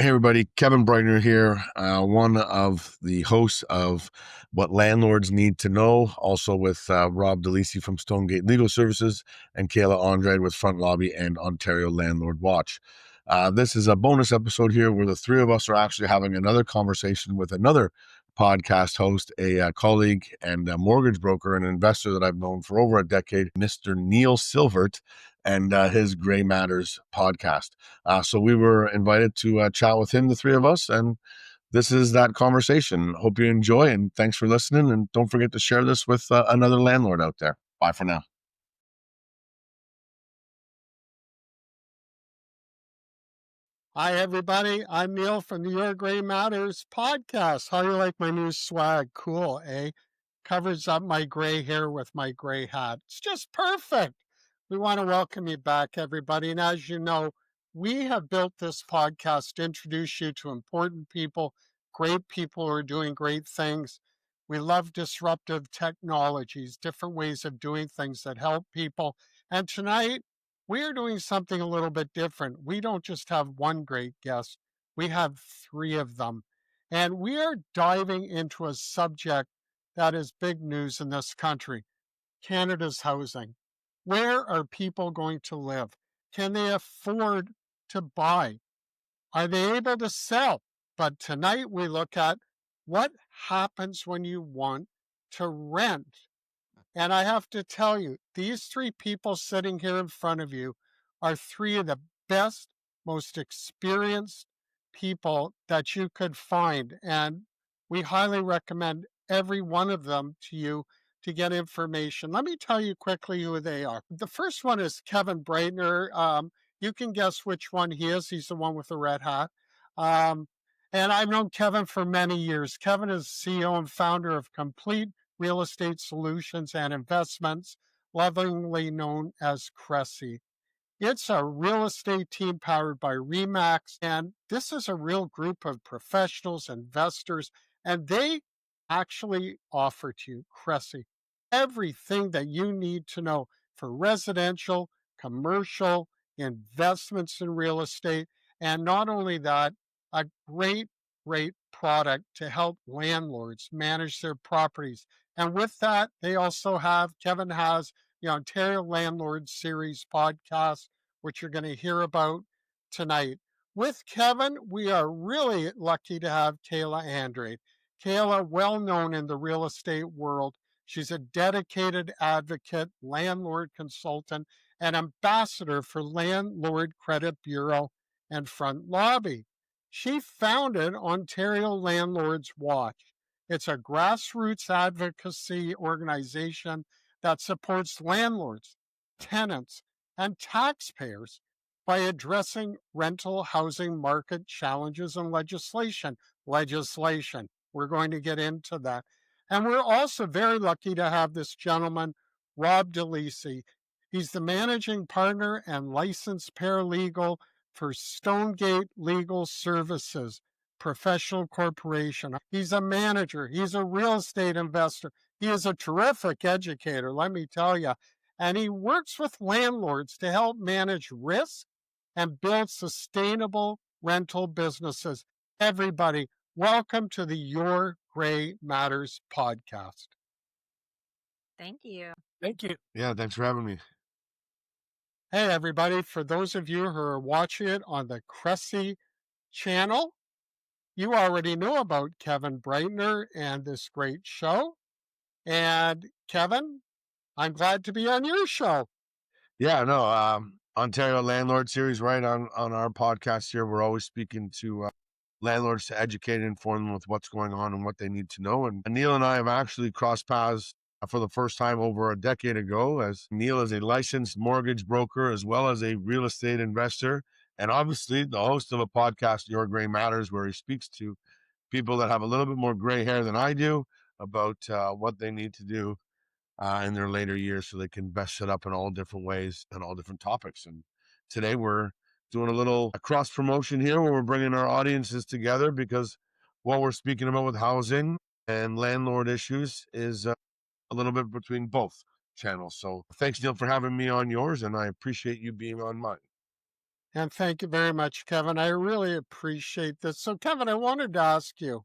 Hey everybody, Kevin Breitner here, one of the hosts of What Landlords Need to Know, also with Rob Lisi from Stonegate Legal Services and Kayla Andrade with Front Lobby and Ontario Landlord Watch. This is a bonus episode here where the three of us are actually having another conversation with another podcast host, a colleague and a mortgage broker and investor that I've known for over a decade, Mr. Neil Silvert, and his Gray Matters podcast. So we were invited to chat with him, the three of us, and this is that conversation. Hope you enjoy, and thanks for listening. And don't forget to share this with another landlord out there. Bye for now. Hi, everybody. I'm Neil from the Your Gray Matters podcast. How do you like my new swag? Cool, eh? Covers up my gray hair with my gray hat. It's just perfect. We want to welcome you back, everybody. And as you know, we have built this podcast to introduce you to important people, great people who are doing great things. We love disruptive technologies, different ways of doing things that help people. And tonight, we are doing something a little bit different. We don't just have one great guest, we have three of them. And we are diving into a subject that is big news in this country: Canada's housing. Where are people going to live? Can they afford to buy? Are they able to sell? But tonight we look at what happens when you want to rent. And I have to tell you, these three people sitting here in front of you are three of the best, most experienced people that you could find. And we highly recommend every one of them to you to get information. Let me tell you quickly who they are. The first one is Kevin Breitner. You can guess which one he is. He's the one with the red hat. Um, and I've known Kevin for many years. Kevin is CEO and founder of Complete Real Estate Solutions and Investments, lovingly known as Cressy. It's a real estate team powered by Remax, and this is a real group of professionals, investors, and they actually offer to you, Cressy, everything that you need to know for residential, commercial, investments in real estate, and not only that, a great product to help landlords manage their properties. And with that, they also have, Kevin has the Ontario Landlords Series podcast, which you're going to hear about tonight. With Kevin, we are really lucky to have Kayla Andrade. Kayla, well known in the real estate world. She's a dedicated advocate, landlord consultant, and ambassador for Landlord Credit Bureau and Front Lobby. She founded Ontario Landlords Watch. It's a grassroots advocacy organization that supports landlords, tenants, and taxpayers by addressing rental housing market challenges and legislation. We're going to get into that. And we're also very lucky to have this gentleman, Rob Lisi. He's the managing partner and licensed paralegal for Stonegate Legal Services, professional corporation. He's a manager. He's a real estate investor. He is a terrific educator, let me tell you. And he works with landlords to help manage risk and build sustainable rental businesses. Everybody, welcome to the Your Gray Matters podcast. Thank you. Thank you. Yeah, thanks for having me. Hey, everybody, for those of you who are watching it on the Cressy channel, you already know about Kevin Breitner and this great show. And Kevin, I'm glad to be on your show. Yeah, no, Ontario Landlord Series, right on our podcast here. We're always speaking to landlords to educate and inform them with what's going on and what they need to know. And Neil and I have actually crossed paths for the first time over a decade ago, as Neil is a licensed mortgage broker as well as a real estate investor, and obviously the host of a podcast, Your Gray Matters, where he speaks to people that have a little bit more gray hair than I do about what they need to do in their later years so they can best set up in all different ways and all different topics. And today we're doing a little cross promotion here where we're bringing our audiences together, because what we're speaking about with housing and landlord issues is a little bit between both channels. So thanks, Neil, for having me on yours, and I appreciate you being on mine. And thank you very much, Kevin. I really appreciate this. So, Kevin, I wanted to ask you,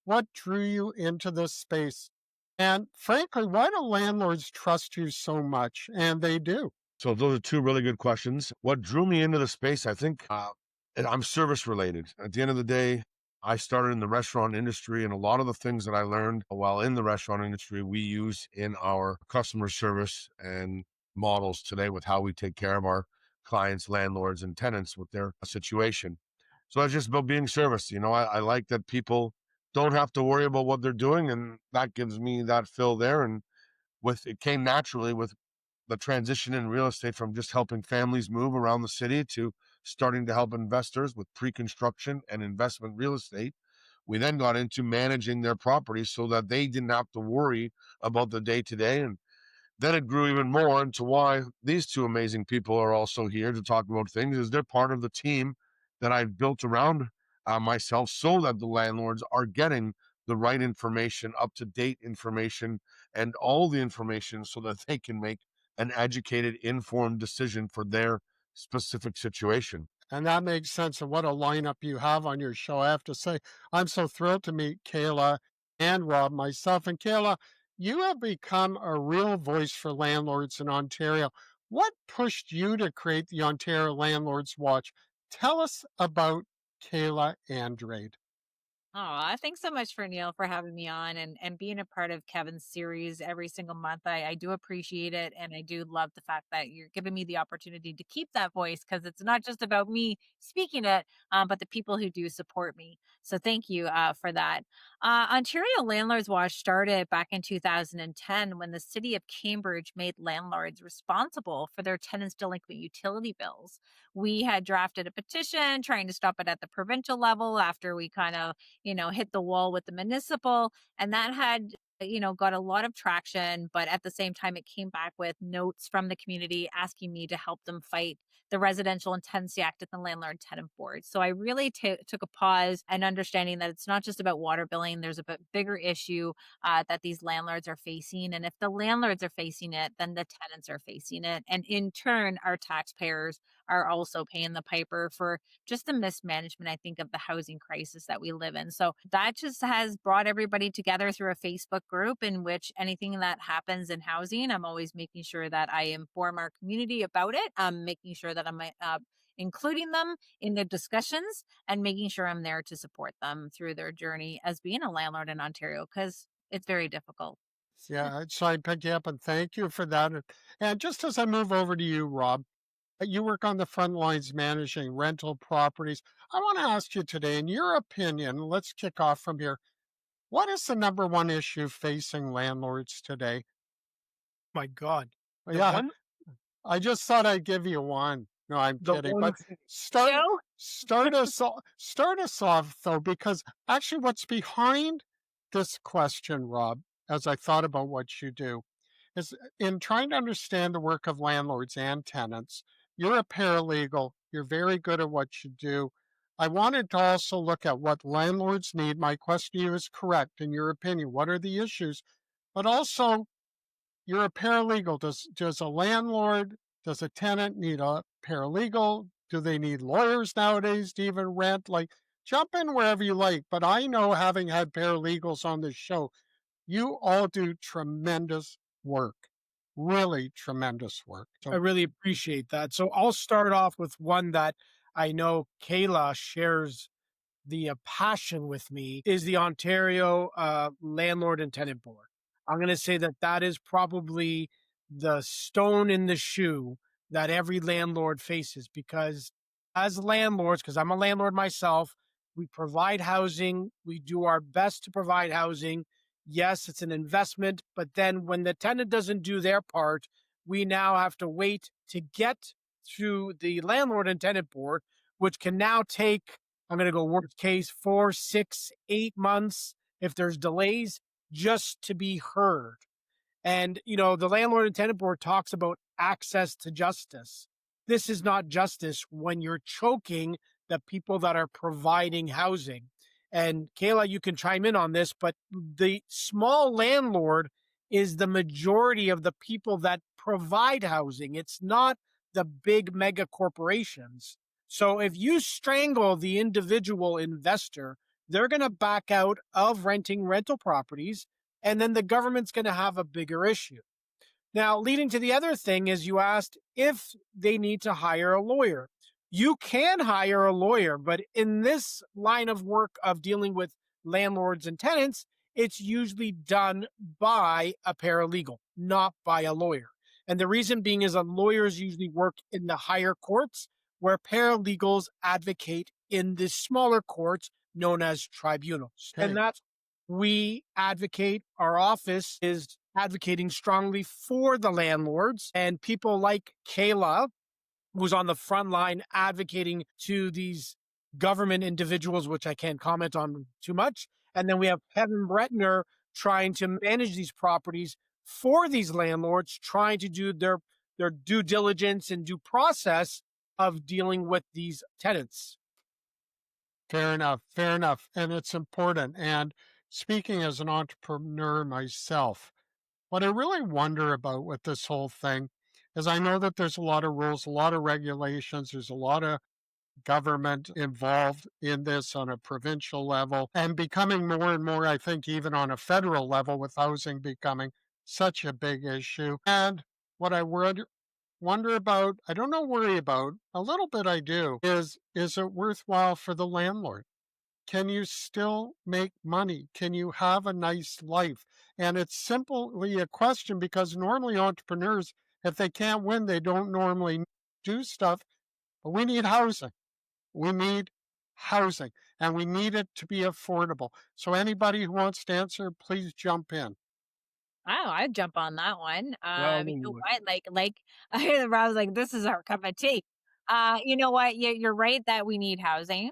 what drew you into this space? And frankly, why do landlords trust you so much? And they do. So those are two really good questions. What drew me into the space, I think, and I'm service related. At the end of the day, I started in the restaurant industry, and a lot of the things that I learned while in the restaurant industry, we use in our customer service and models today with how we take care of our clients, landlords, and tenants with their situation. So it's just about being service. I like that people don't have to worry about what they're doing, and that gives me that fill there. And it came naturally with the transition in real estate from just helping families move around the city to starting to help investors with pre-construction and investment real estate. We then got into managing their properties so that they didn't have to worry about the day to day. And then it grew even more into why these two amazing people are also here to talk about things, is they're part of the team that I've built around myself so that the landlords are getting the right information, up to date information, and all the information so that they can make an educated, informed decision for their specific situation. And that makes sense. And what a lineup you have on your show. I have to say, I'm so thrilled to meet Kayla and Rob myself. And Kayla, you have become a real voice for landlords in Ontario. What pushed you to create the Ontario Landlords Watch? Tell us about Kayla Andrade. Oh, thanks so much for Neil for having me on and being a part of Kevin's series every single month. I do appreciate it. And I do love the fact that you're giving me the opportunity to keep that voice because it's not just about me speaking it, but the people who do support me. So thank you for that. Ontario Landlords Watch started back in 2010 when the city of Cambridge made landlords responsible for their tenants' delinquent utility bills. We had drafted a petition trying to stop it at the provincial level after we kind of hit the wall with the municipal. And that had, got a lot of traction. But at the same time, it came back with notes from the community asking me to help them fight the Residential and Tenancy Act at the Landlord and Tenant Board. So I really took a pause and understanding that it's not just about water billing. There's a bigger issue that these landlords are facing. And if the landlords are facing it, then the tenants are facing it. And in turn, our taxpayers are also paying the piper for just the mismanagement, I think, of the housing crisis that we live in. So that just has brought everybody together through a Facebook group in which anything that happens in housing, I'm always making sure that I inform our community about it. I'm making sure that I'm including them in the discussions and making sure I'm there to support them through their journey as being a landlord in Ontario because it's very difficult. Yeah, so I picked you up and thank you for that. And just as I move over to you, Rob, you work on the front lines managing rental properties. I want to ask you today, in your opinion, let's kick off from here. What is the number one issue facing landlords today? My God. The Yeah, one I just thought I'd give you one. No, I'm the kidding. one But start Joe? start us off though, because actually what's behind this question, Rob, as I thought about what you do, is in trying to understand the work of landlords and tenants. You're a paralegal. You're very good at what you do. I wanted to also look at what landlords need. My question to you is correct in your opinion. What are the issues? But also, you're a paralegal. Does a landlord, does a tenant need a paralegal? Do they need lawyers nowadays to even rent? Like, jump in wherever you like. But I know, having had paralegals on this show, you all do tremendous work, really tremendous work. I So, really appreciate that. So I'll start off with one that I know Kayla shares the passion with me is the Ontario Landlord and Tenant Board. I'm going to say that that is probably the stone in the shoe that every landlord faces because as landlords, because I'm a landlord myself, we provide housing. We do our best to provide housing. Yes, it's an investment, but then when the tenant doesn't do their part, we now have to wait to get to the Landlord and Tenant Board, which can now take, I'm going to go worst case, 4, 6, 8 months if there's delays just to be heard. And, the Landlord and Tenant Board talks about access to justice. This is not justice when you're choking the people that are providing housing. And Kayla, you can chime in on this, but the small landlord is the majority of the people that provide housing. It's not the big mega corporations. So if you strangle the individual investor, they're going to back out of renting rental properties, and then the government's going to have a bigger issue. Now, leading to the other thing is you asked if they need to hire a lawyer. You can hire a lawyer, but in this line of work of dealing with landlords and tenants, it's usually done by a paralegal, not by a lawyer. And the reason being is that lawyers usually work in the higher courts, where paralegals advocate in the smaller courts known as tribunals. Okay. And that's we advocate. Our office is advocating strongly for the landlords, and people like Kayla, who's on the front line advocating to these government individuals, which I can't comment on too much. And then we have Kevin Breitner trying to manage these properties for these landlords, trying to do their due diligence and due process of dealing with these tenants. Fair enough. Fair enough. And it's important. And speaking as an entrepreneur myself, what I really wonder about with this whole thing is I know that there's a lot of rules, a lot of regulations, there's a lot of government involved in this on a provincial level and becoming more and more, I think, even on a federal level with housing becoming such a big issue. And what I would wonder about, I don't know, worry about, a little bit I do, is it worthwhile for the landlord? Can you still make money? Can you have a nice life? And it's simply a question because normally entrepreneurs, if they can't win, they don't normally do stuff. But we need housing. We need housing and we need it to be affordable. So anybody who wants to answer, please jump in. Oh, I'd jump on that one. Well, You know what? I was like, this is our cup of tea. You know what? You're right that we need housing.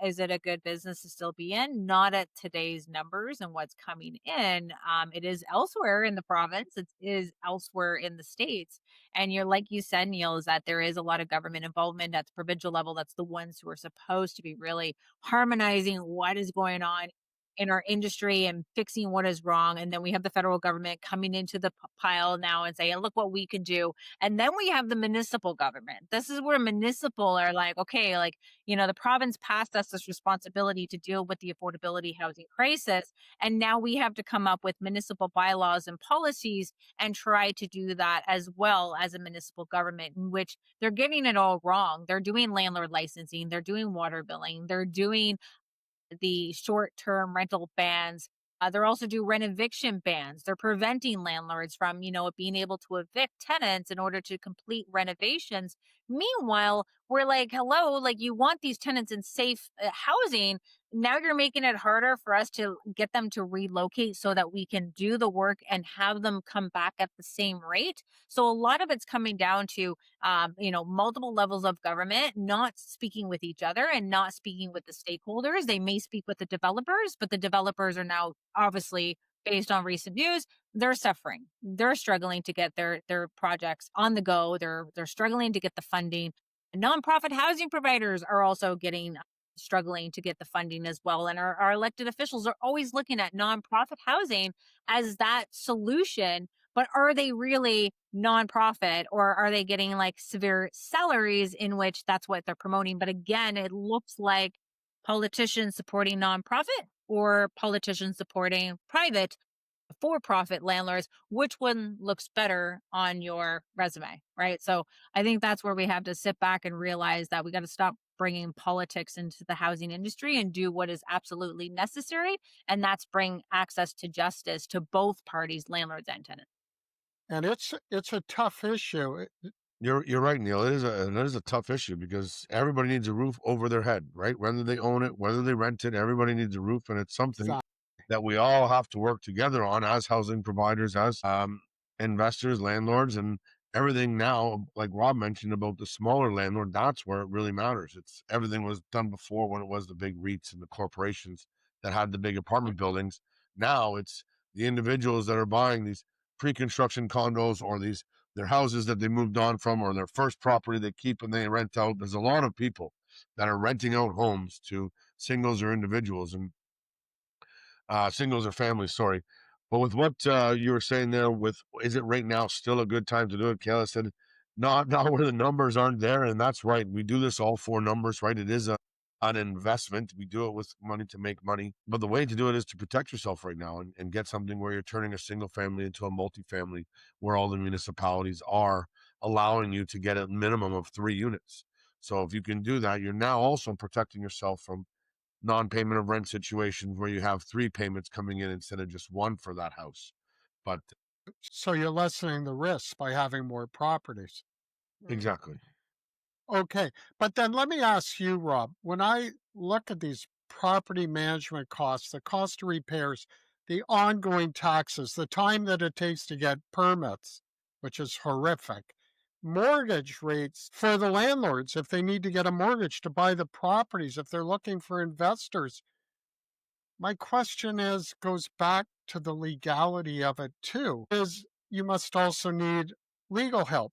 Is it a good business to still be in? Not at today's numbers and what's coming in. It is elsewhere in the province. It is elsewhere in the states. And you're like you said, Neil, is that there is a lot of government involvement at the provincial level. That's the ones who are supposed to be really harmonizing what is going on in our industry and fixing what is wrong. And then we have the federal government coming into the pile now and saying, look what we can do. And then we have the municipal government. This is where municipal are like, okay, like, the province passed us this responsibility to deal with the affordability housing crisis. And now we have to come up with municipal bylaws and policies and try to do that as well as a municipal government, in which they're getting it all wrong. They're doing landlord licensing, they're doing water billing, they're doing the short-term rental bans. They're also do rent eviction bans. They're preventing landlords from, being able to evict tenants in order to complete renovations. Meanwhile, we're like, hello, like you want these tenants in safe housing. Now you're making it harder for us to get them to relocate so that we can do the work and have them come back at the same rate. So a lot of it's coming down to multiple levels of government not speaking with each other and not speaking with the stakeholders. They may speak with the developers, but the developers are now obviously, based on recent news, they're suffering. They're struggling to get their projects on the go. They're struggling to get the funding. Nonprofit housing providers are also struggling to get the funding as well. And our elected officials are always looking at nonprofit housing as that solution. But are they really nonprofit, or are they getting like severe salaries in which that's what they're promoting? But again, it looks like politicians supporting nonprofit or politicians supporting private for-profit landlords. Which one looks better on your resume, right? So I think that's where we have to sit back and realize that we got to stop bringing politics into the housing industry and do what is absolutely necessary, and that's bring access to justice to both parties, landlords and tenants. And it's a tough issue. You're right, Neil. It is a tough issue because everybody needs a roof over their head, right? Whether they own it, whether they rent it, everybody needs a roof, and it's something that we all have to work together on as housing providers, as investors, landlords, and everything now. Like Rob mentioned about the smaller landlord, that's where it really matters. It's everything was done before when it was the big REITs and the corporations that had the big apartment buildings. Now it's the individuals that are buying these pre-construction condos or their houses that they moved on from, or their first property they keep and they rent out. There's a lot of people that are renting out homes to singles or individuals, and singles or families, sorry. But with what you were saying there, is it right now still a good time to do it? Kayla said not where the numbers aren't there. And that's right. We do this all for numbers, right? It is an investment. We do it with money to make money. But the way to do it is to protect yourself right now and get something where you're turning a single family into a multifamily, where all the municipalities are allowing you to get a minimum of 3 units. So if you can do that, you're now also protecting yourself from non-payment of rent situations where you have 3 payments coming in instead of just one for that house. But So you're lessening the risks by having more properties. exactly. Okay. But then let me ask you, Rob, when I look at these property management costs, the cost of repairs, the ongoing taxes, the time that it takes to get permits, which is horrific, mortgage rates for the landlords, if they need to get a mortgage to buy the properties, if they're looking for investors. My question goes back to the legality of it too, is you must also need legal help.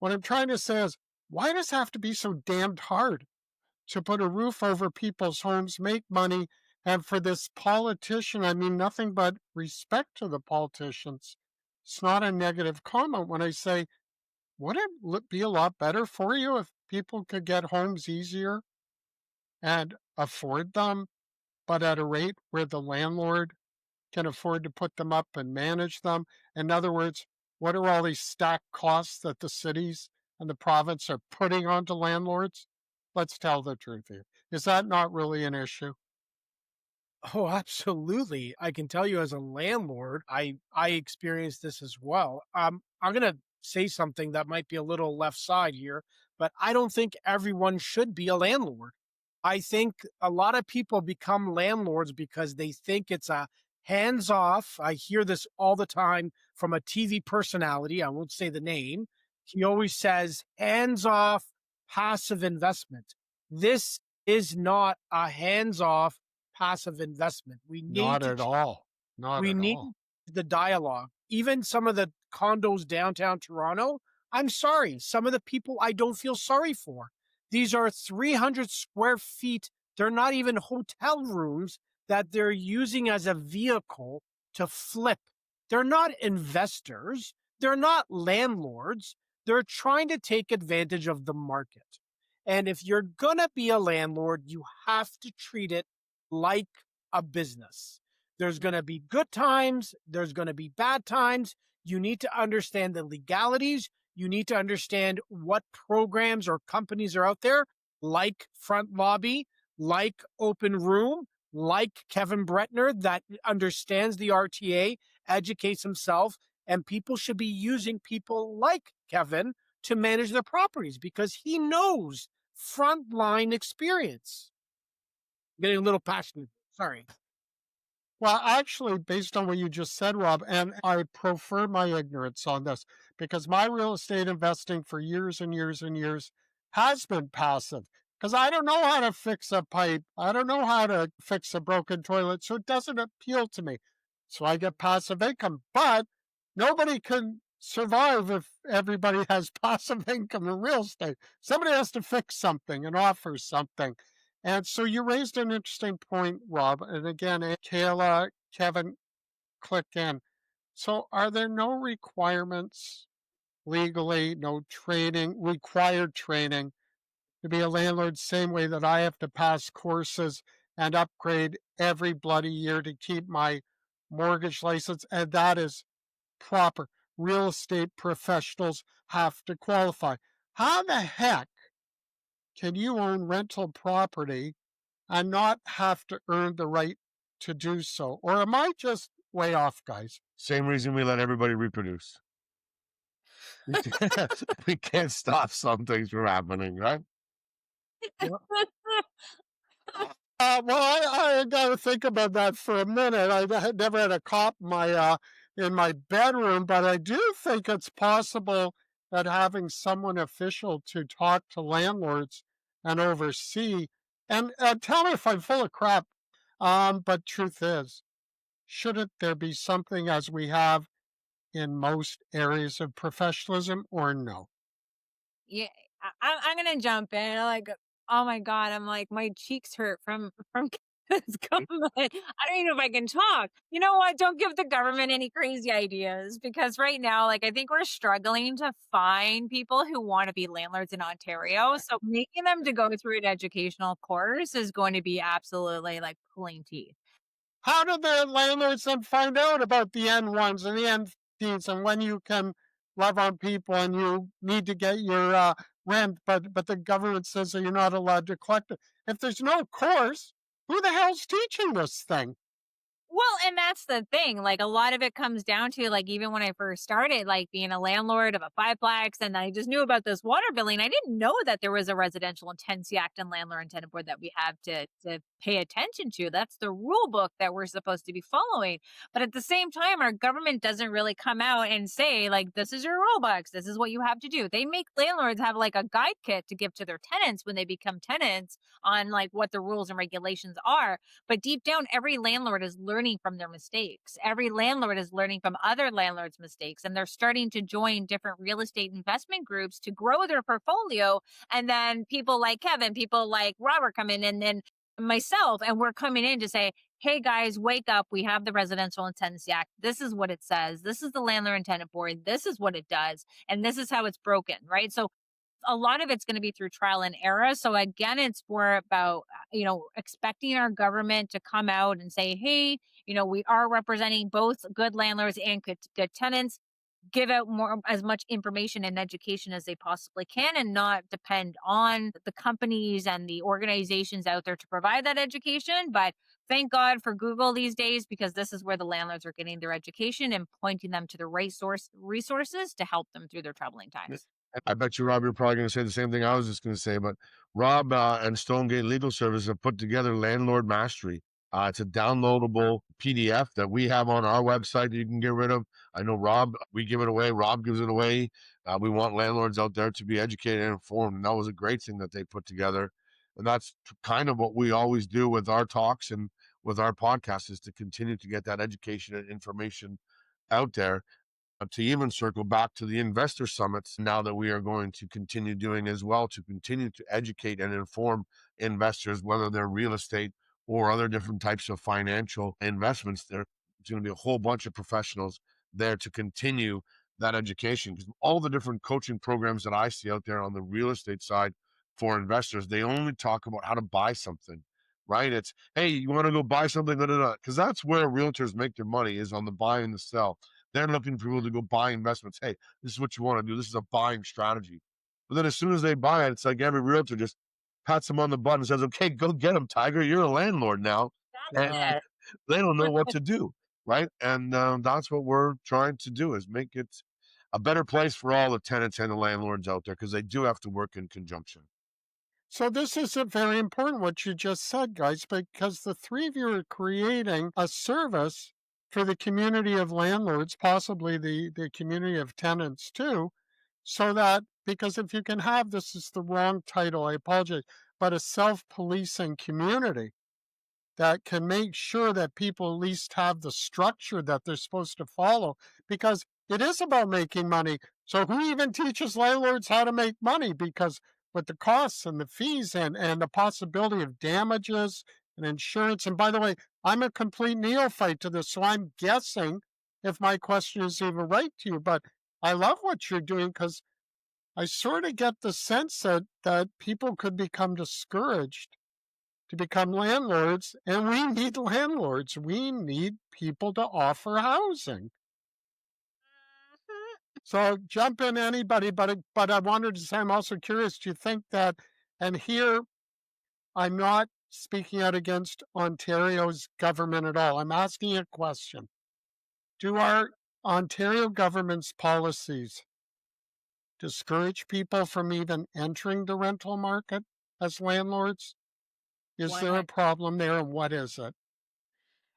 What I'm trying to say is, why does it have to be so damned hard to put a roof over people's homes, make money, and for this politician, I mean nothing but respect to the politicians. It's not a negative comment when I say, wouldn't it be a lot better for you if people could get homes easier and afford them, but at a rate where the landlord can afford to put them up and manage them? In other words, what are all these stacked costs that the cities and the province are putting onto landlords? Let's tell the truth here. Is that not really an issue? Oh, absolutely. I can tell you as a landlord, I experienced this as well. I'm going to say something that might be a little left side here, but I don't think everyone should be a landlord. I think a lot of people become landlords because they think it's a hands off. I hear this all the time from a TV personality. I won't say the name. He always says hands off passive investment. This is not a hands off passive investment. Not at all. Not We at need all. the dialogue. Even some of the condos downtown Toronto, I'm sorry, some of the people I don't feel sorry for. These are 300 square feet. They're not even hotel rooms that they're using as a vehicle to flip. They're not investors. They're not landlords. They're trying to take advantage of the market. And if you're going to be a landlord, you have to treat it like a business. There's going to be good times. There's going to be bad times. You need to understand the legalities. You need to understand what programs or companies are out there, like Front Lobby, like Open Room, like Kevin Breitner, that understands the RTA, educates himself, and people should be using people like Kevin to manage their properties because he knows frontline experience. Getting a little passionate. Sorry. Well, actually, based on what you just said, Rob, and I prefer my ignorance on this because my real estate investing for years and years and years has been passive because I don't know how to fix a pipe. I don't know how to fix a broken toilet. So it doesn't appeal to me. So I get passive income, but nobody can survive if everybody has passive income in real estate. Somebody has to fix something and offer something. And so you raised an interesting point, Rob. And again, Kayla, Kevin, click in. So are there no requirements legally, no training, required training to be a landlord, same way that I have to pass courses and upgrade every bloody year to keep my mortgage license? And that is proper. Real estate professionals have to qualify. How the heck can you own rental property and not have to earn the right to do so? Or am I just way off, guys? Same reason we let everybody reproduce. We can't stop some things from happening, right? Well, I got to think about that for a minute. I had never had a cop in my bedroom, but I do think it's possible that having someone official to talk to landlords and oversee, and tell me if I'm full of crap. But truth is, shouldn't there be something as we have in most areas of professionalism, or no? Yeah, I'm gonna jump in. Like, oh my god, I'm like my cheeks hurt from I don't even know if I can talk. You know what? Don't give the government any crazy ideas, because right now, like, I think we're struggling to find people who want to be landlords in Ontario. So making them to go through an educational course is going to be absolutely like pulling teeth. How do the landlords then find out about the N1s and the N15s and when you can love on people and you need to get your rent, but the government says that you're not allowed to collect it? If there's no course, who the hell's teaching this thing? Well, and that's the thing. Like, a lot of it comes down to, like, even when I first started, like, being a landlord of a fiveplex, and I just knew about this water billing. I didn't know that there was a Residential Intensi Act and Landlord and Tenant Board that we have to pay attention to. That's the rule book that we're supposed to be following. But at the same time, our government doesn't really come out and say, like, this is your rule books. This is what you have to do. They make landlords have like a guide kit to give to their tenants when they become tenants on like what the rules and regulations are. But deep down, every landlord is learning from their mistakes. Every landlord is learning from other landlords' mistakes, and they're starting to join different real estate investment groups to grow their portfolio. And then people like Kevin, people like Robert come in, and then myself, and we're coming in to say, hey guys, wake up. We have the Residential Intensi Act. This is what it says. This is the Landlord and Tenant Board. This is what it does. And this is how it's broken, right? So a lot of it's going to be through trial and error. So again, it's more about, expecting our government to come out and say, hey, we are representing both good landlords and good tenants. Give out as much information and education as they possibly can, and not depend on the companies and the organizations out there to provide that education. But thank God for Google these days, because this is where the landlords are getting their education and pointing them to the right resources to help them through their troubling times. I bet you, Rob, you're probably going to say the same thing I was just going to say, but Rob and Stonegate Legal Service have put together Landlord Mastery. It's a downloadable PDF that we have on our website that you can get rid of. I know Rob, we give it away. Rob gives it away. We want landlords out there to be educated and informed. And that was a great thing that they put together. And that's kind of what we always do with our talks and with our podcast, is to continue to get that education and information out there. To even circle back to the investor summits now that we are going to continue doing as well, to continue to educate and inform investors, whether they're real estate or other different types of financial investments. There's going to be a whole bunch of professionals there to continue that education, because all the different coaching programs that I see out there on the real estate side for investors, they only talk about how to buy something, right? It's, hey, you want to go buy something, because that's where realtors make their money, is on the buy and the sell. They're looking for people to go buy investments. Hey, this is what you want to do. This is a buying strategy. But then as soon as they buy it, it's like every realtor just pats them on the butt and says, okay, go get them, Tiger. You're a landlord now. That's And it. they don't know what to do, right? And that's what we're trying to do, is make it a better place for all the tenants and the landlords out there, because they do have to work in conjunction. So this is very important what you just said, guys, because the three of you are creating a service for the community of landlords, possibly the community of tenants too, so that, because if you can have, this is the wrong title, I apologize, but a self-policing community that can make sure that people at least have the structure that they're supposed to follow, because it is about making money. So who even teaches landlords how to make money? Because with the costs and the fees and the possibility of damages and insurance. And by the way, I'm a complete neophyte to this, so I'm guessing if my question is even right to you. But I love what you're doing, because I sort of get the sense that people could become discouraged to become landlords, and we need landlords. We need people to offer housing. So jump in, anybody, but I wanted to say, I'm also curious, do you think that, and here I'm not speaking out against Ontario's government at all, I'm asking a question. Do our Ontario government's policies discourage people from even entering the rental market as landlords? Is there a problem there, and what is it?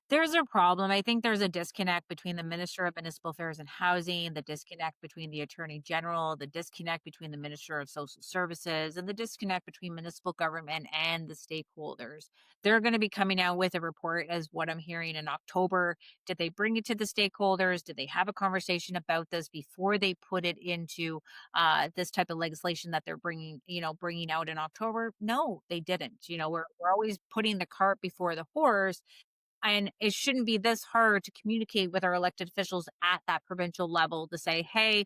There's a problem. I think there's a disconnect between the Minister of Municipal Affairs and Housing, the disconnect between the Attorney General, the disconnect between the Minister of Social Services, and the disconnect between municipal government and the stakeholders. They're going to be coming out with a report, as what I'm hearing, in October. Did they bring it to the stakeholders? Did they have a conversation about this before they put it into this type of legislation that they're bringing out in October? No, they didn't. We're always putting the cart before the horse, and it shouldn't be this hard to communicate with our elected officials at that provincial level to say, hey,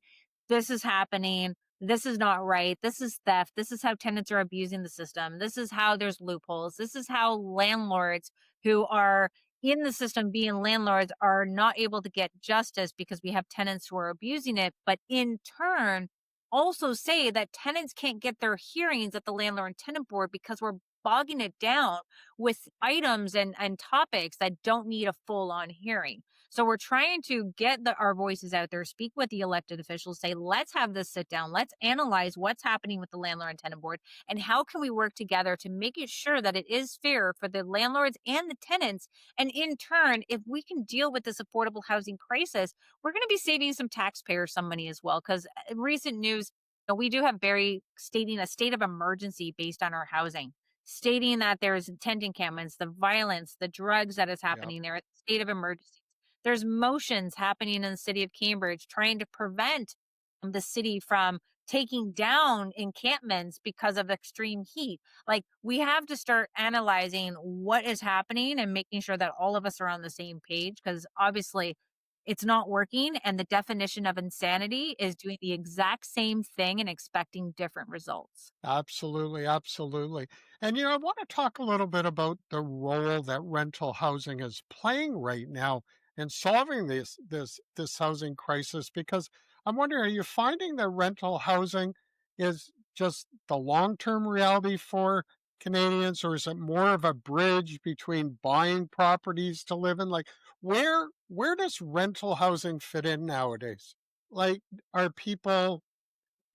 this is happening. This is not right. This is theft. This is how tenants are abusing the system. This is how there's loopholes. This is how landlords who are in the system being landlords are not able to get justice because we have tenants who are abusing it. But in turn, also say that tenants can't get their hearings at the Landlord and Tenant Board because we're bogging it down with items and topics that don't need a full on hearing. So we're trying to get our voices out there, speak with the elected officials, say, let's have this sit down. Let's analyze what's happening with the Landlord and Tenant Board and how can we work together to make it sure that it is fair for the landlords and the tenants. And in turn, if we can deal with this affordable housing crisis, we're going to be saving some taxpayers some money as well. Because recent news, we do have stating a state of emergency based on our housing, stating that there's tent encampments, the violence, the drugs that is Yep. happening there, at the state of emergency. There's motions happening in the city of Cambridge trying to prevent the city from taking down encampments because of extreme heat. Like, we have to start analyzing what is happening and making sure that all of us are on the same page, because obviously it's not working. And the definition of insanity is doing the exact same thing and expecting different results. Absolutely, absolutely. And I want to talk a little bit about the role that rental housing is playing right now in solving this housing crisis, because I'm wondering, are you finding that rental housing is just the long-term reality for Canadians, or is it more of a bridge between buying properties to live in? Like, where does rental housing fit in nowadays? Like, are people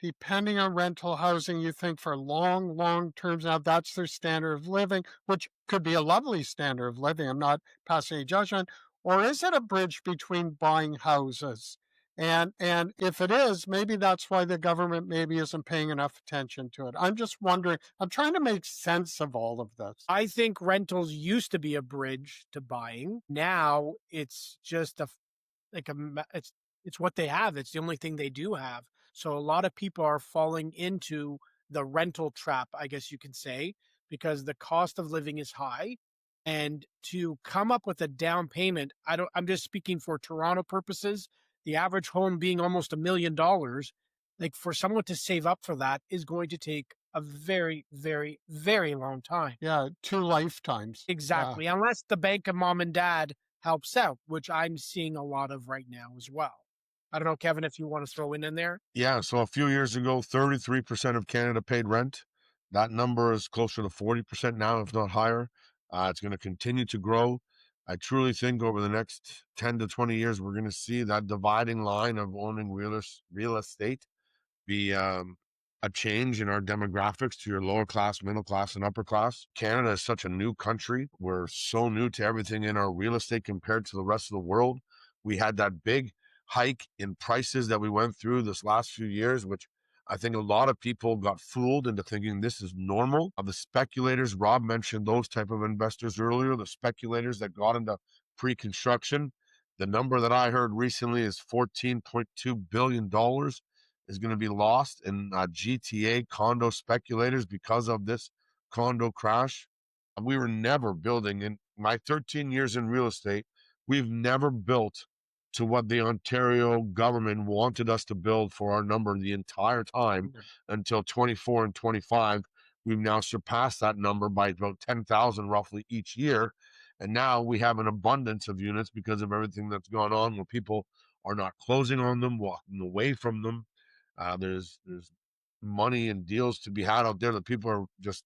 depending on rental housing, you think, for long, long terms? Now, that's their standard of living, which could be a lovely standard of living. I'm not passing any judgment. Or is it a bridge between buying houses? And if it is, maybe that's why the government maybe isn't paying enough attention to it. I'm just wondering. I'm trying to make sense of all of this. I think rentals used to be a bridge to buying. Now it's just it's what they have. It's the only thing they do have. So a lot of people are falling into the rental trap, I guess you can say, because the cost of living is high. And to come up with a down payment, I'm just speaking for Toronto purposes, the average home being almost $1 million, like for someone to save up for that is going to take a very, very, very long time. Yeah, 2 lifetimes. Yeah. Exactly. Unless the bank of mom and dad helps out, which I'm seeing a lot of right now as well. I don't know, Kevin, if you want to throw in there. Yeah, so a few years ago, 33% of Canada paid rent. That number is closer to 40% now, if not higher. It's going to continue to grow. I truly think over the next 10 to 20 years, we're going to see that dividing line of owning real estate be a change in our demographics to your lower class, middle class, and upper class. Canada is such a new country. We're so new to everything in our real estate compared to the rest of the world. We had that big hike in prices that we went through this last few years, which I think a lot of people got fooled into thinking this is normal. The speculators, Rob mentioned those type of investors earlier, the speculators that got into pre-construction. The number that I heard recently is $14.2 billion is going to be lost in GTA condo speculators because of this condo crash. We were never building, in my 13 years in real estate, we've never built to what the Ontario government wanted us to build for our number the entire time until 24 and 25. We've now surpassed that number by about 10,000 roughly each year. And now we have an abundance of units because of everything that's gone on, where people are not closing on them, walking away from them. There's money and deals to be had out there that people are just,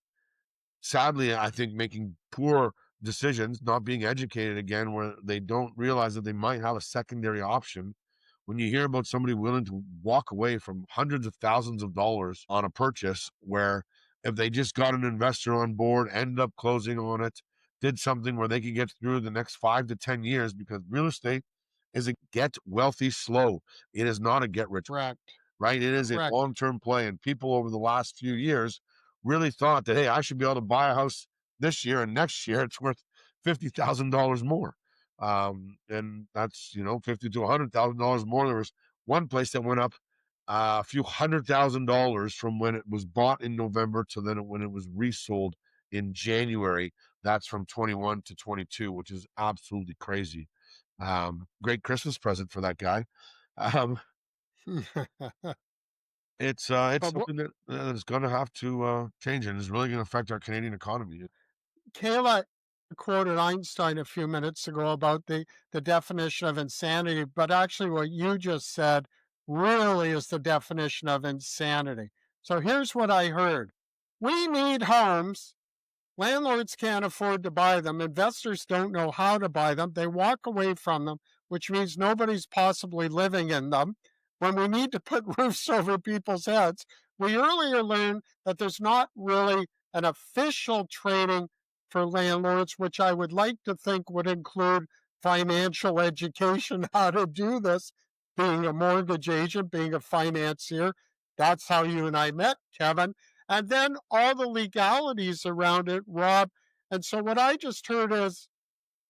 sadly, I think, making poor decisions, not being educated again, where they don't realize that they might have a secondary option. When you hear about somebody willing to walk away from hundreds of thousands of dollars on a purchase, where if they just got an investor on board, ended up closing on it, did something where they could get through the next 5 to 10 years, because real estate is a get wealthy slow. It is not a get rich, Correct. right? It is a Correct. long-term play. And people over the last few years really thought that, hey, I should be able to buy a house this year, and next year it's worth $50,000 more. And that's, $50,000 to $100,000 more. There was one place that went up a few $100,000 from when it was bought in November to then when it was resold in January. That's from 21 to 22, which is absolutely crazy. Great Christmas present for that guy. Um, it's But something that is going to have to change, and is really going to affect our Canadian economy. Kayla quoted Einstein a few minutes ago about the definition of insanity, but actually what you just said really is the definition of insanity. So here's what I heard. We need homes. Landlords can't afford to buy them. Investors don't know how to buy them. They walk away from them, which means nobody's possibly living in them. When we need to put roofs over people's heads, we earlier learned that there's not really an official training for landlords, which I would like to think would include financial education, how to do this, being a mortgage agent, being a financier. That's how you and I met, Kevin. And then all the legalities around it, Rob. And so what I just heard is,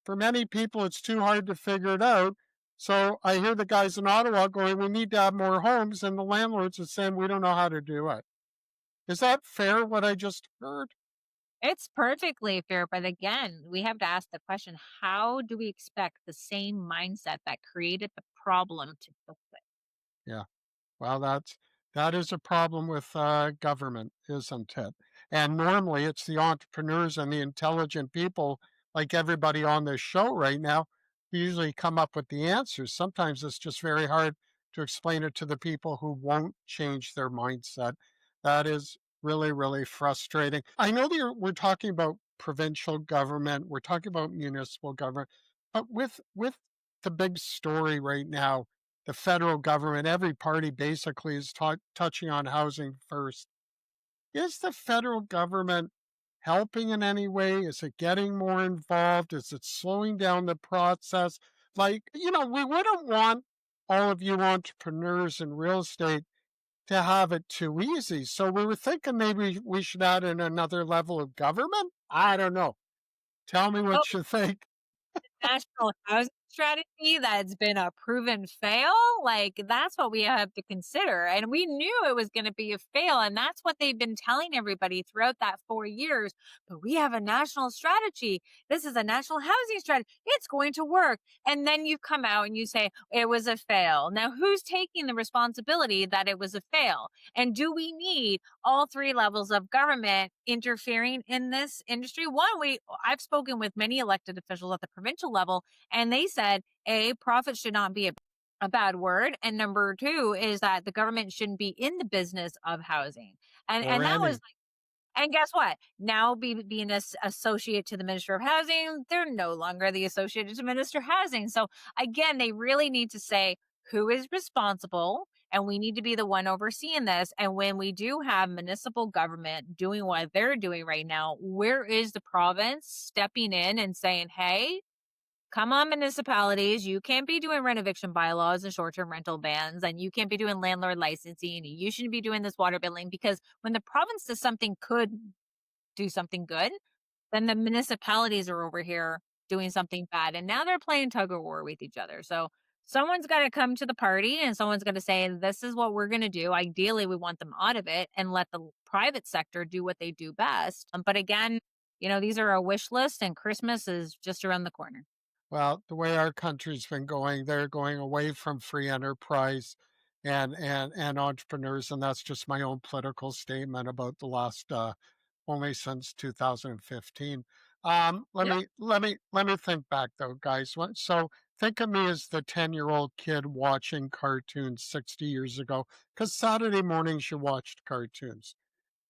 for many people, it's too hard to figure it out. So I hear the guys in Ottawa going, we need to have more homes, and the landlords are saying, we don't know how to do it. Is that fair, what I just heard? It's perfectly fair, but again, we have to ask the question, how do we expect the same mindset that created the problem to fix it? Yeah. Well, that is a problem with government, isn't it? And normally it's the entrepreneurs and the intelligent people, like everybody on this show right now, who usually come up with the answers. Sometimes it's just very hard to explain it to the people who won't change their mindset. That is really, really frustrating. I know that we're talking about provincial government, we're talking about municipal government, but with the big story right now, the federal government, every party basically is touching on housing first. Is the federal government helping in any way? Is it getting more involved? Is it slowing down the process? We wouldn't want all of you entrepreneurs in real estate to have it too easy. So we were thinking maybe we should add in another level of government. I don't know. Tell me what you think. National housing strategy that's been a proven fail, like that's what we have to consider. And we knew it was going to be a fail. And that's what they've been telling everybody throughout that 4 years. But we have a national strategy. This is a national housing strategy. It's going to work. And then you come out and you say it was a fail. Now, who's taking the responsibility that it was a fail? And do we need all three levels of government interfering in this industry? I've spoken with many elected officials at the provincial level, and they said, A, profit should not be a bad word. And number two is that the government shouldn't be in the business of housing. And that was and guess what? Now being an associate to the Minister of Housing, they're no longer the associate to Minister of Housing. So again, they really need to say who is responsible, and we need to be the one overseeing this. And when we do have municipal government doing what they're doing right now, where is the province stepping in and saying, hey, come on, municipalities, you can't be doing rent eviction bylaws and short-term rental bans, and you can't be doing landlord licensing. You shouldn't be doing this water billing, because when the province does something do something good, then the municipalities are over here doing something bad. And now they're playing tug of war with each other. So someone's got to come to the party and someone's going to say, this is what we're going to do. Ideally, we want them out of it and let the private sector do what they do best. But again, these are a wish list, and Christmas is just around the corner. Well, the way our country's been going, they're going away from free enterprise and entrepreneurs, and that's just my own political statement about the last only since 2015. Let me think back though, guys. So think of me as the 10-year-old kid watching cartoons 60 years ago, because Saturday mornings you watched cartoons.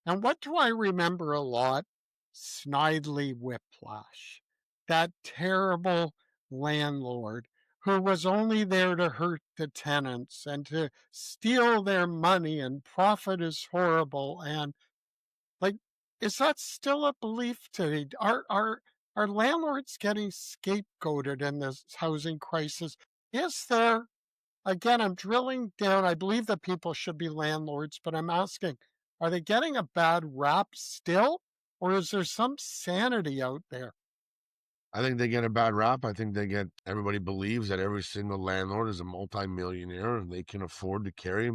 And what do I remember a lot? Snidely Whiplash, that terrible landlord who was only there to hurt the tenants and to steal their money, and profit is horrible. And like, is that still a belief today? Are Are landlords getting scapegoated in this housing crisis? Is there, again, I'm drilling down. I believe that people should be landlords, but I'm asking, are they getting a bad rap still? Or is there some sanity out there? I think they get a bad rap. I think everybody believes that every single landlord is a multimillionaire and they can afford to carry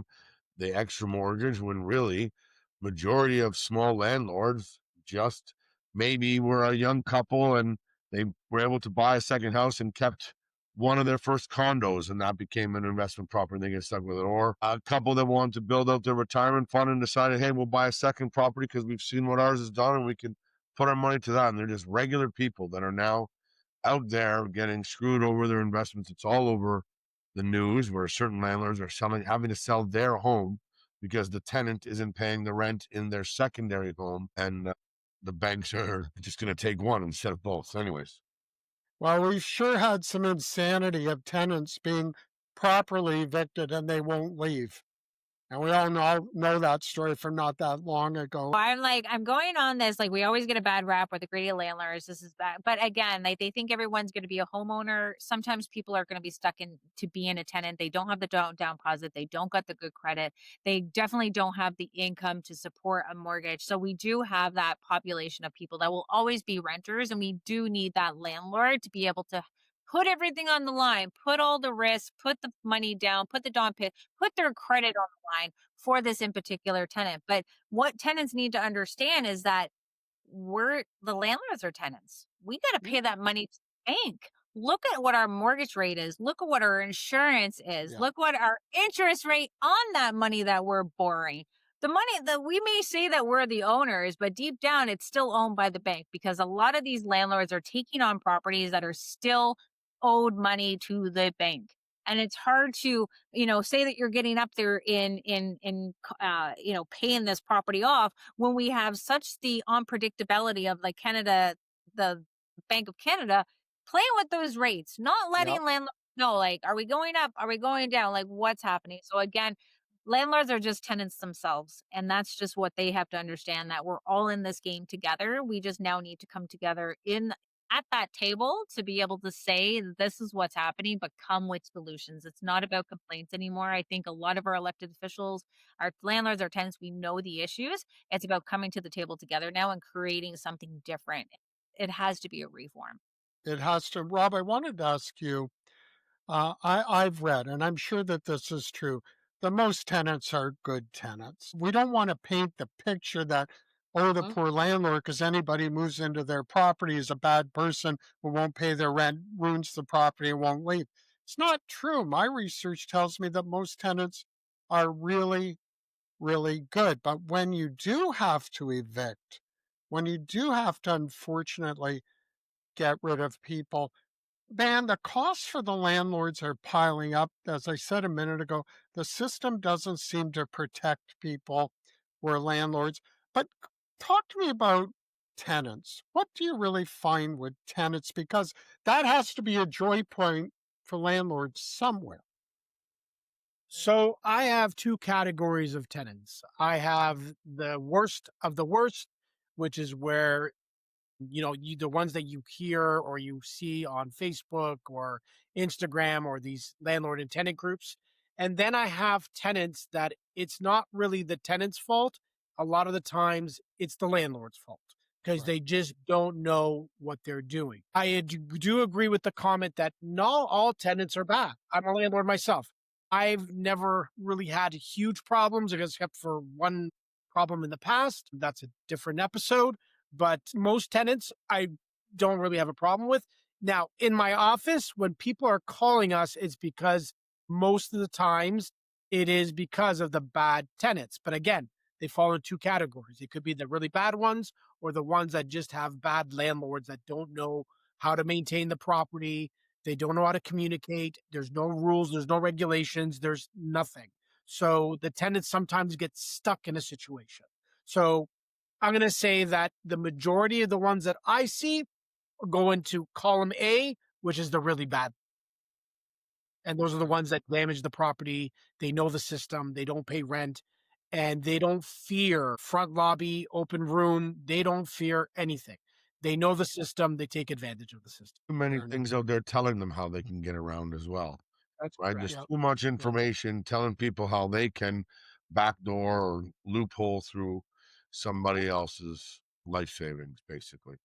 the extra mortgage when really majority of small landlords just maybe were a young couple and they were able to buy a second house and kept one of their first condos and that became an investment property and they get stuck with it. Or a couple that wanted to build out their retirement fund and decided, hey, we'll buy a second property because we've seen what ours has done and we can put our money to that. And they're just regular people that are now out there getting screwed over their investments. It's all over the news where certain landlords are having to sell their home because the tenant isn't paying the rent in their secondary home, and the banks are just going to take one instead of both. Anyways, Well, we've sure had some insanity of tenants being properly evicted and they won't leave. And we all know that story from not that long ago. I'm going on this, like, we always get a bad rap with the greedy landlords. This is bad. But again, like, they think everyone's going to be a homeowner. Sometimes people are going to be stuck in to being a tenant. They don't have the down deposit. They don't got the good credit. They definitely don't have the income to support a mortgage. So we do have that population of people that will always be renters. And we do need that landlord to be able to put everything on the line, put all the risk, put the money down, put the down payment, put their credit on the line for this in particular tenant. But what tenants need to understand is that the landlords are tenants. We got to pay that money to the bank. Look at what our mortgage rate is. Look at what our insurance is. Yeah. Look what our interest rate on that money that we're borrowing. The money that we may say that we're the owners, but deep down it's still owned by the bank because a lot of these landlords are taking on properties that are still owed money to the bank. And it's hard to, say that you're getting up there in paying this property off when we have such the unpredictability of like Canada, the Bank of Canada playing with those rates, not letting landlords know, like, are we going up? Are we going down? Like, what's happening? So again, landlords are just tenants themselves. And that's just what they have to understand, that we're all in this game together. We just now need to come together at that table to be able to say this is what's happening, but come with solutions. It's not about complaints anymore. I think a lot of our elected officials, our landlords, our tenants, we know the issues. It's about coming to the table together now and creating something different. It has to be a reform. It has to. Rob, I wanted to ask you, I've read, and I'm sure that this is true, that most tenants are good tenants. We don't want to paint the picture that, oh, the poor landlord, because anybody moves into their property is a bad person who won't pay their rent, ruins the property, and won't leave. It's not true. My research tells me that most tenants are really, really good. But when you do have to evict, when you do have to unfortunately get rid of people, man, the costs for the landlords are piling up. As I said a minute ago, the system doesn't seem to protect people who are landlords. But talk to me about tenants. What do you really find with tenants? Because that has to be a joy point for landlords somewhere. So I have two categories of tenants. I have the worst of the worst, which is where the ones that you hear or you see on Facebook or Instagram or these landlord and tenant groups. And then I have tenants that it's not really the tenant's fault. A lot of the times it's the landlord's fault because Right. they just don't know what they're doing. I do agree with the comment that not all tenants are bad. I'm a landlord myself. I've never really had huge problems except for one problem in the past. That's a different episode. But most tenants, I don't really have a problem with. Now, in my office, when people are calling us, it's because most of the times it is because of the bad tenants. But again, they fall in two categories. It could be the really bad ones or the ones that just have bad landlords that don't know how to maintain the property. They don't know how to communicate. There's no rules. There's no regulations. There's nothing. So the tenants sometimes get stuck in a situation. So I'm going to say that the majority of the ones that I see go into column A, which is the really bad. And those are the ones that damage the property. They know the system. They don't pay rent. And they don't fear front lobby, open room. They don't fear anything. They know the system. They take advantage of the system. Too many Fair enough. things out there telling them how they can get around as well, That's right? correct. There's Yep. too much information telling people how they can backdoor or loophole through somebody else's life savings, basically.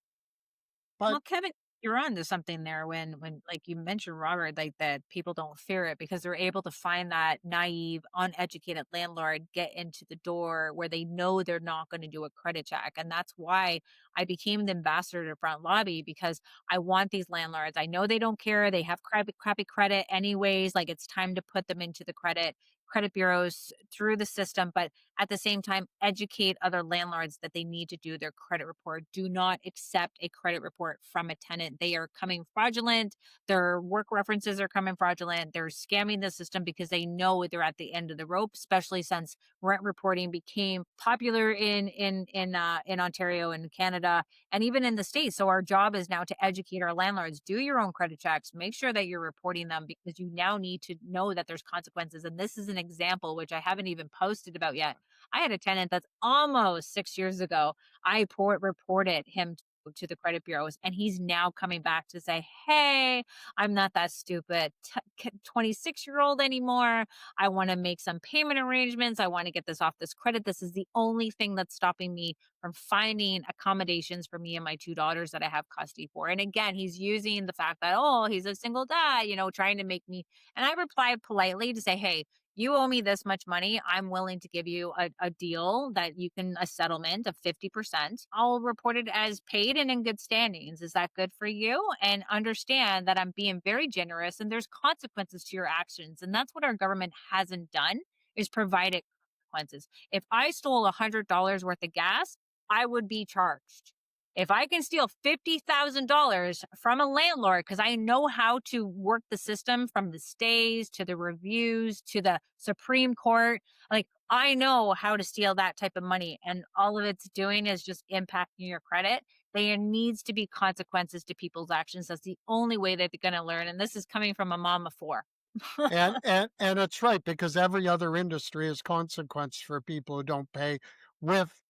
But Well, Kevin, you're on to something there when like you mentioned, Robert, like that people don't fear it because they're able to find that naive, uneducated landlord get into the door where they know they're not going to do a credit check. And that's why I became the ambassador to Front Lobby because I want these landlords. I know they don't care. They have crappy credit anyways. Like it's time to put them into the credit bureaus through the system, but at the same time, educate other landlords that they need to do their credit report. Do not accept a credit report from a tenant. They are coming fraudulent. Their work references are coming fraudulent. They're scamming the system because they know they're at the end of the rope, especially since rent reporting became popular in Ontario and Canada and even in the States. So our job is now to educate our landlords. Do your own credit checks. Make sure that you're reporting them because you now need to know that there's consequences. And this is an example, which I haven't even posted about yet. I had a tenant that's almost 6 years ago. Reported him to the credit bureaus, and he's now coming back to say, "Hey, I'm not that stupid 26-year-old anymore. I want to make some payment arrangements. I want to get this off this credit. This is the only thing that's stopping me from finding accommodations for me and my two daughters that I have custody for." And again, he's using the fact that, oh, he's a single dad, trying to make me. And I replied politely to say, "Hey, you owe me this much money. I'm willing to give you a deal that you can, a settlement of 50%. I'll report it as paid and in good standings. Is that good for you?" And understand that I'm being very generous and there's consequences to your actions. And that's what our government hasn't done is provided consequences. If I stole $100 worth of gas, I would be charged. If I can steal $50,000 from a landlord, because I know how to work the system from the stays to the reviews to the Supreme Court, like I know how to steal that type of money. And all of it's doing is just impacting your credit. There needs to be consequences to people's actions. That's the only way that they're going to learn. And this is coming from a mom of four. and it's right because every other industry is consequence for people who don't pay with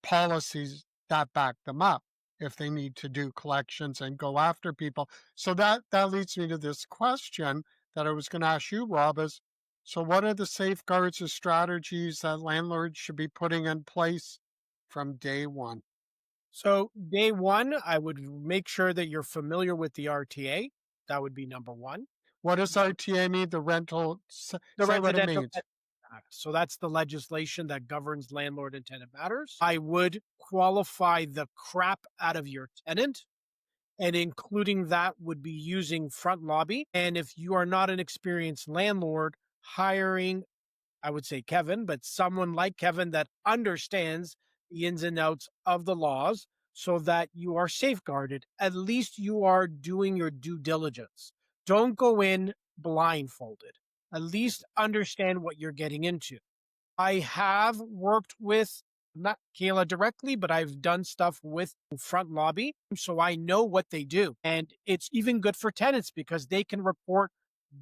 policies that back them up if they need to do collections and go after people. So that leads me to this question that I was going to ask you, Rob, is so what are the safeguards or strategies that landlords should be putting in place from day one? So day one, I would make sure that you're familiar with the RTA. That would be number one. What does RTA mean? The rental, The say what it Residential means. Tenant Act. So that's the legislation that governs landlord and tenant matters. I would qualify the crap out of your tenant, and including that would be using Front Lobby. And if you are not an experienced landlord, hiring, I would say Kevin, but someone like Kevin that understands the ins and outs of the laws so that you are safeguarded. At least you are doing your due diligence. Don't go in blindfolded. At least understand what you're getting into. I have worked with not Kayla directly, but I've done stuff with Front Lobby. So I know what they do. And it's even good for tenants because they can report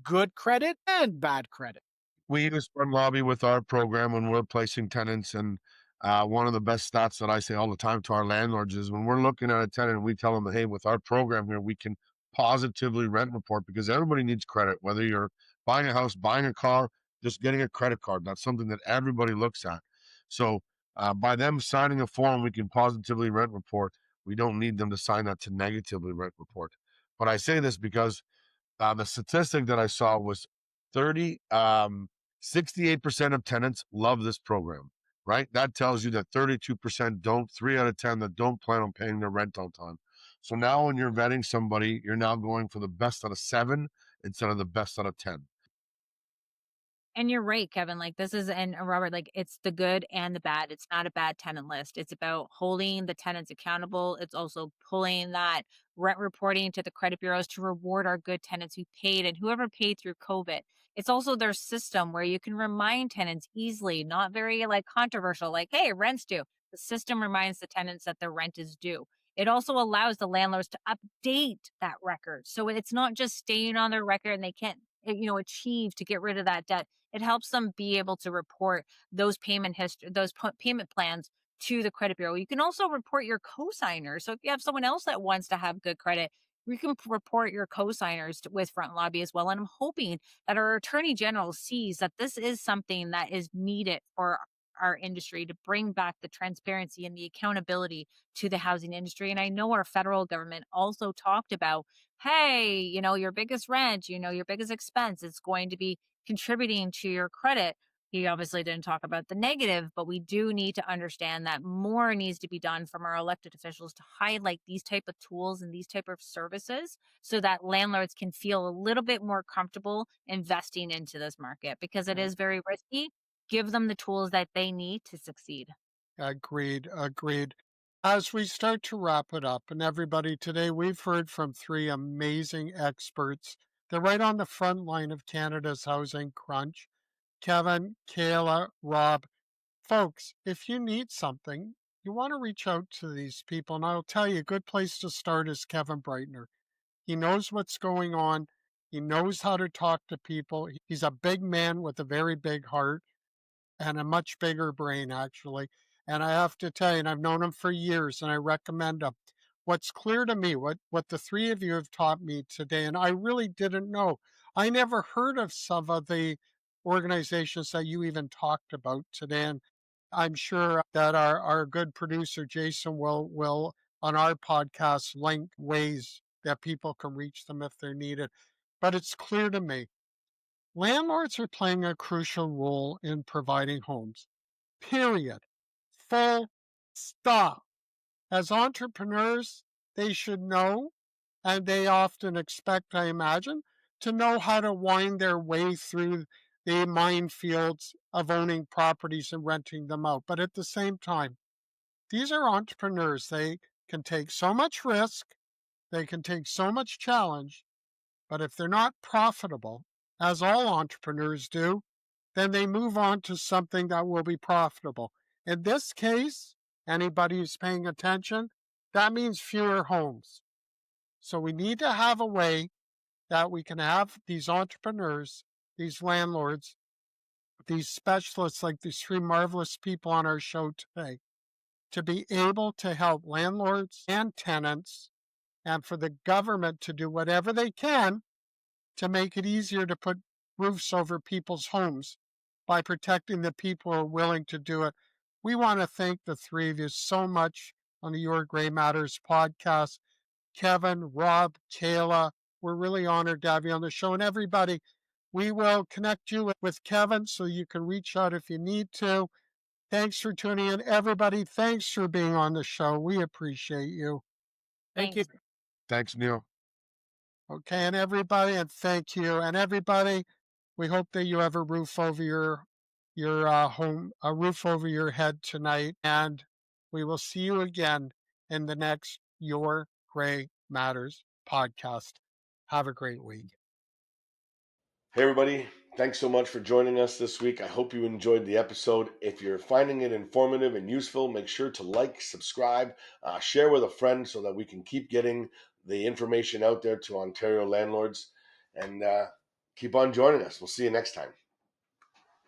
good credit and bad credit. We use Front Lobby with our program when we're placing tenants. And one of the best stats that I say all the time to our landlords is when we're looking at a tenant, we tell them, hey, with our program here, we can positively rent report because everybody needs credit, whether you're buying a house, buying a car, just getting a credit card. That's something that everybody looks at. So by them signing a form, we can positively rent report. We don't need them to sign that to negatively rent report. But I say this because the statistic that I saw was 68% of tenants love this program, right? That tells you that 32% don't, 3 out of 10 that don't plan on paying their rent on time. So now when you're vetting somebody, you're now going for the best out of 7 instead of the best out of 10. And you're right, Kevin. Like this is, and Robert, like it's the good and the bad. It's not a bad tenant list. It's about holding the tenants accountable. It's also pulling that rent reporting to the credit bureaus to reward our good tenants who paid and whoever paid through COVID. It's also their system where you can remind tenants easily, not very like controversial, like, hey, rent's due. The system reminds the tenants that their rent is due. It also allows the landlords to update that record. So it's not just staying on their record and they can't, achieve to get rid of that debt. It helps them be able to report those payment plans to the credit bureau. You can also report your co-signers. So if you have someone else that wants to have good credit, you can report your co-signers with Front Lobby as well. And I'm hoping that our Attorney General sees that this is something that is needed for our industry to bring back the transparency and the accountability to the housing industry. And I know our federal government also talked about, hey, your biggest rent, your biggest expense is going to be contributing to your credit. He obviously didn't talk about the negative, but we do need to understand that more needs to be done from our elected officials to highlight these type of tools and these type of services so that landlords can feel a little bit more comfortable investing into this market, because it is very risky. Give them the tools that they need to succeed. Agreed. Agreed. As we start to wrap it up, and everybody, today we've heard from three amazing experts. They're right on the front line of Canada's housing crunch. Kevin, Kayla, Rob. Folks, if you need something, you want to reach out to these people. And I'll tell you, a good place to start is Kevin Breitner. He knows what's going on. He knows how to talk to people. He's a big man with a very big heart and a much bigger brain, actually. And I have to tell you, and I've known him for years, and I recommend him. What's clear to me, what the three of you have taught me today, and I really didn't know. I never heard of some of the organizations that you even talked about today. And I'm sure that our good producer, Jason, will on our podcast link ways that people can reach them if they're needed. But it's clear to me landlords are playing a crucial role in providing homes, period. Full stop. As entrepreneurs, they should know, and they often expect, I imagine, to know how to wind their way through the minefields of owning properties and renting them out. But at the same time, these are entrepreneurs. They can take so much risk, they can take so much challenge, but if they're not profitable, as all entrepreneurs do, then they move on to something that will be profitable. In this case, anybody who's paying attention, that means fewer homes. So we need to have a way that we can have these entrepreneurs, these landlords, these specialists like these three marvelous people on our show today, to be able to help landlords and tenants, and for the government to do whatever they can to make it easier to put roofs over people's homes by protecting the people who are willing to do it. We want to thank the three of you so much on the Your Gray Matters podcast. Kevin, Rob, Kayla, we're really honored to have you on the show. And everybody, we will connect you with Kevin so you can reach out if you need to. Thanks for tuning in. Everybody, thanks for being on the show. We appreciate you. Thank you. Thanks, Neil. Okay, and everybody, and thank you. And everybody, we hope that you have a roof over your home, a roof over your head tonight. And we will see you again in the next Your Gray Matters podcast. Have a great week. Hey, everybody. Thanks so much for joining us this week. I hope you enjoyed the episode. If you're finding it informative and useful, make sure to like, subscribe, share with a friend so that we can keep getting the information out there to Ontario landlords. And keep on joining us. We'll see you next time.